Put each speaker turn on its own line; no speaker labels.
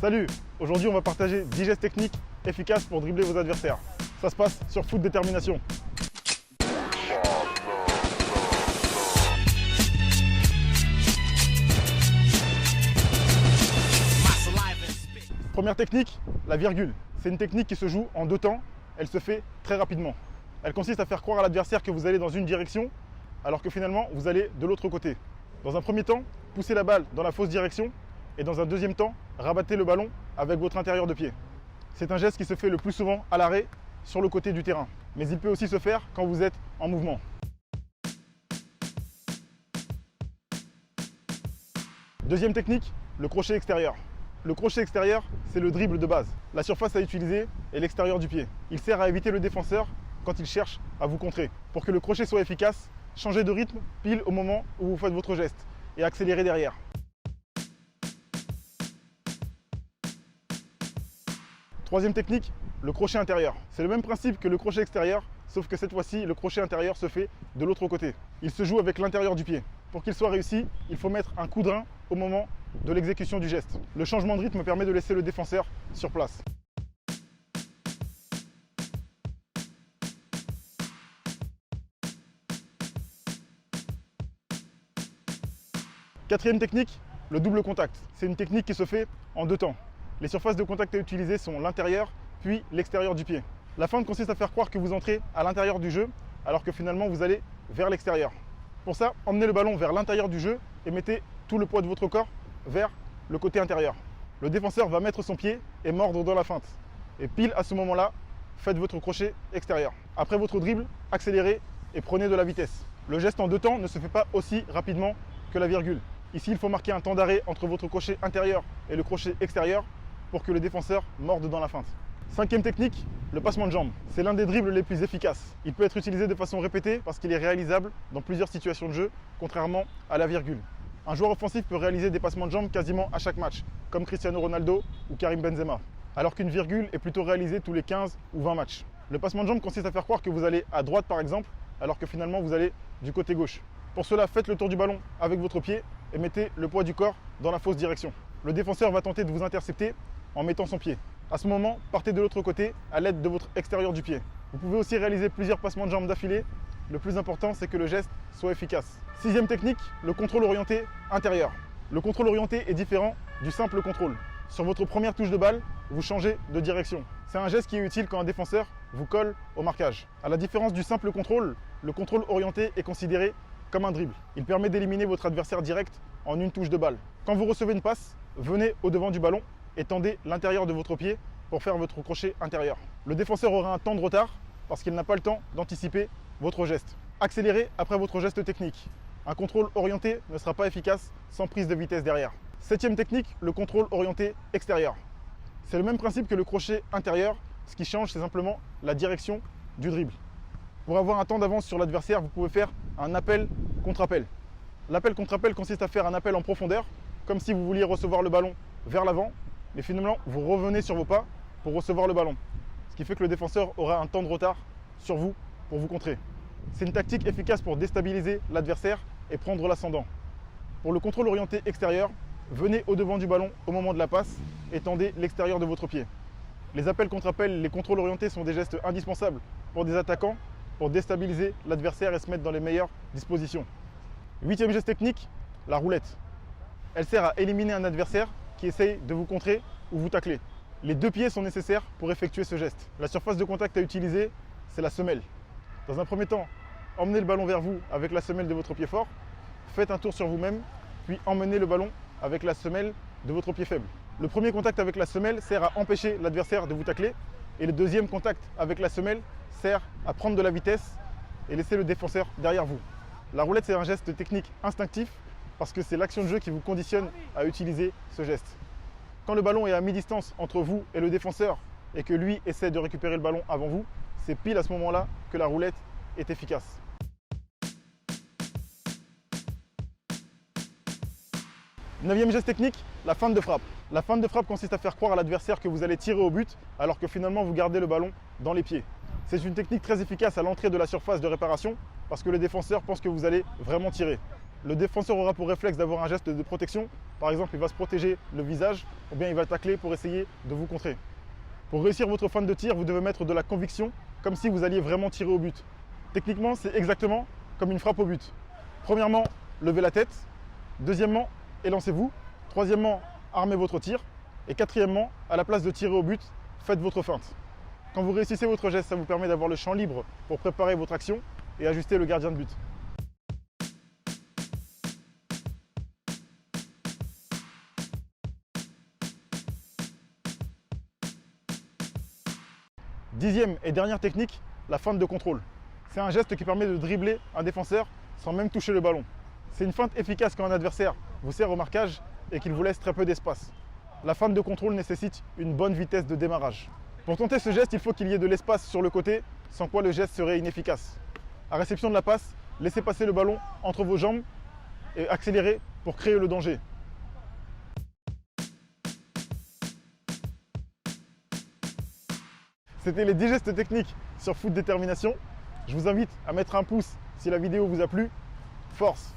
Salut! Aujourd'hui on va partager 10 gestes techniques efficaces pour dribbler vos adversaires. Ça se passe sur Foot Détermination. Première technique, la virgule. C'est une technique qui se joue en deux temps, elle se fait très rapidement. Elle consiste à faire croire à l'adversaire que vous allez dans une direction, alors que finalement vous allez de l'autre côté. Dans un premier temps, poussez la balle dans la fausse direction, et dans un deuxième temps, rabattez le ballon avec votre intérieur de pied. C'est un geste qui se fait le plus souvent à l'arrêt, sur le côté du terrain. Mais il peut aussi se faire quand vous êtes en mouvement. Deuxième technique, le crochet extérieur. Le crochet extérieur, c'est le dribble de base. La surface à utiliser est l'extérieur du pied. Il sert à éviter le défenseur quand il cherche à vous contrer. Pour que le crochet soit efficace, changez de rythme pile au moment où vous faites votre geste et accélérez derrière. Troisième technique, le crochet intérieur. C'est le même principe que le crochet extérieur, sauf que cette fois-ci, le crochet intérieur se fait de l'autre côté. Il se joue avec l'intérieur du pied. Pour qu'il soit réussi, il faut mettre un coup de rein au moment de l'exécution du geste. Le changement de rythme permet de laisser le défenseur sur place. Quatrième technique, le double contact. C'est une technique qui se fait en deux temps. Les surfaces de contact à utiliser sont l'intérieur puis l'extérieur du pied. La feinte consiste à faire croire que vous entrez à l'intérieur du jeu alors que finalement vous allez vers l'extérieur. Pour ça, emmenez le ballon vers l'intérieur du jeu et mettez tout le poids de votre corps vers le côté intérieur. Le défenseur va mettre son pied et mordre dans la feinte. Et pile à ce moment-là, faites votre crochet extérieur. Après votre dribble, accélérez et prenez de la vitesse. Le geste en deux temps ne se fait pas aussi rapidement que la virgule. Ici, il faut marquer un temps d'arrêt entre votre crochet intérieur et le crochet extérieur pour que le défenseur morde dans la feinte. Cinquième technique, le passement de jambe. C'est l'un des dribbles les plus efficaces. Il peut être utilisé de façon répétée parce qu'il est réalisable dans plusieurs situations de jeu, contrairement à la virgule. Un joueur offensif peut réaliser des passements de jambes quasiment à chaque match, comme Cristiano Ronaldo ou Karim Benzema, alors qu'une virgule est plutôt réalisée tous les 15 ou 20 matchs. Le passement de jambes consiste à faire croire que vous allez à droite par exemple, alors que finalement vous allez du côté gauche. Pour cela, faites le tour du ballon avec votre pied et mettez le poids du corps dans la fausse direction. Le défenseur va tenter de vous intercepter en mettant son pied. À ce moment, partez de l'autre côté à l'aide de votre extérieur du pied. Vous pouvez aussi réaliser plusieurs passements de jambes d'affilée. Le plus important, c'est que le geste soit efficace. Sixième technique, le contrôle orienté intérieur. Le contrôle orienté est différent du simple contrôle. Sur votre première touche de balle, vous changez de direction. C'est un geste qui est utile quand un défenseur vous colle au marquage. À la différence du simple contrôle, le contrôle orienté est considéré comme un dribble. Il permet d'éliminer votre adversaire direct en une touche de balle. Quand vous recevez une passe, venez au-devant du ballon et tendez l'intérieur de votre pied pour faire votre crochet intérieur. Le défenseur aura un temps de retard parce qu'il n'a pas le temps d'anticiper votre geste. Accélérez après votre geste technique. Un contrôle orienté ne sera pas efficace sans prise de vitesse derrière. Septième technique, le contrôle orienté extérieur. C'est le même principe que le crochet intérieur. Ce qui change, c'est simplement la direction du dribble. Pour avoir un temps d'avance sur l'adversaire, vous pouvez faire un appel contre appel. L'appel contre appel consiste à faire un appel en profondeur, comme si vous vouliez recevoir le ballon vers l'avant, mais finalement vous revenez sur vos pas pour recevoir le ballon. Ce qui fait que le défenseur aura un temps de retard sur vous pour vous contrer. C'est une tactique efficace pour déstabiliser l'adversaire et prendre l'ascendant. Pour le contrôle orienté extérieur, venez au-devant du ballon au moment de la passe et tendez l'extérieur de votre pied. Les appels contre appels, les contrôles orientés sont des gestes indispensables pour des attaquants pour déstabiliser l'adversaire et se mettre dans les meilleures dispositions. Huitième geste technique, la roulette. Elle sert à éliminer un adversaire qui essaye de vous contrer ou vous tacler. Les deux pieds sont nécessaires pour effectuer ce geste. La surface de contact à utiliser, c'est la semelle. Dans un premier temps, emmenez le ballon vers vous avec la semelle de votre pied fort, faites un tour sur vous-même, puis emmenez le ballon avec la semelle de votre pied faible. Le premier contact avec la semelle sert à empêcher l'adversaire de vous tacler, et le deuxième contact avec la semelle sert à prendre de la vitesse et laisser le défenseur derrière vous. La roulette, c'est un geste technique instinctif parce que c'est l'action de jeu qui vous conditionne à utiliser ce geste. Quand le ballon est à mi-distance entre vous et le défenseur et que lui essaie de récupérer le ballon avant vous, c'est pile à ce moment-là que la roulette est efficace. Neuvième geste technique, la feinte de frappe. La feinte de frappe consiste à faire croire à l'adversaire que vous allez tirer au but alors que finalement vous gardez le ballon dans les pieds. C'est une technique très efficace à l'entrée de la surface de réparation parce que le défenseur pense que vous allez vraiment tirer. Le défenseur aura pour réflexe d'avoir un geste de protection Par exemple, il va se protéger le visage ou bien il va tacler pour essayer de vous contrer. Pour réussir votre feinte de tir, vous devez mettre de la conviction, comme si vous alliez vraiment tirer au but. Techniquement, c'est exactement comme une frappe au but. Premièrement, levez la tête. Deuxièmement, élancez-vous. Troisièmement, armez votre tir. Et quatrièmement, à la place de tirer au but, faites votre feinte. Quand vous réussissez votre geste, ça vous permet d'avoir le champ libre pour préparer votre action et ajuster le gardien de but. Dixième et dernière technique, la feinte de contrôle. C'est un geste qui permet de dribbler un défenseur sans même toucher le ballon. C'est une feinte efficace quand un adversaire vous sert au marquage et qu'il vous laisse très peu d'espace. La feinte de contrôle nécessite une bonne vitesse de démarrage. Pour tenter ce geste, il faut qu'il y ait de l'espace sur le côté, sans quoi le geste serait inefficace. À réception de la passe, laissez passer le ballon entre vos jambes et accélérez pour créer le danger. C'était les 10 gestes techniques sur Foot Détermination. Je vous invite à mettre un pouce si la vidéo vous a plu. Force!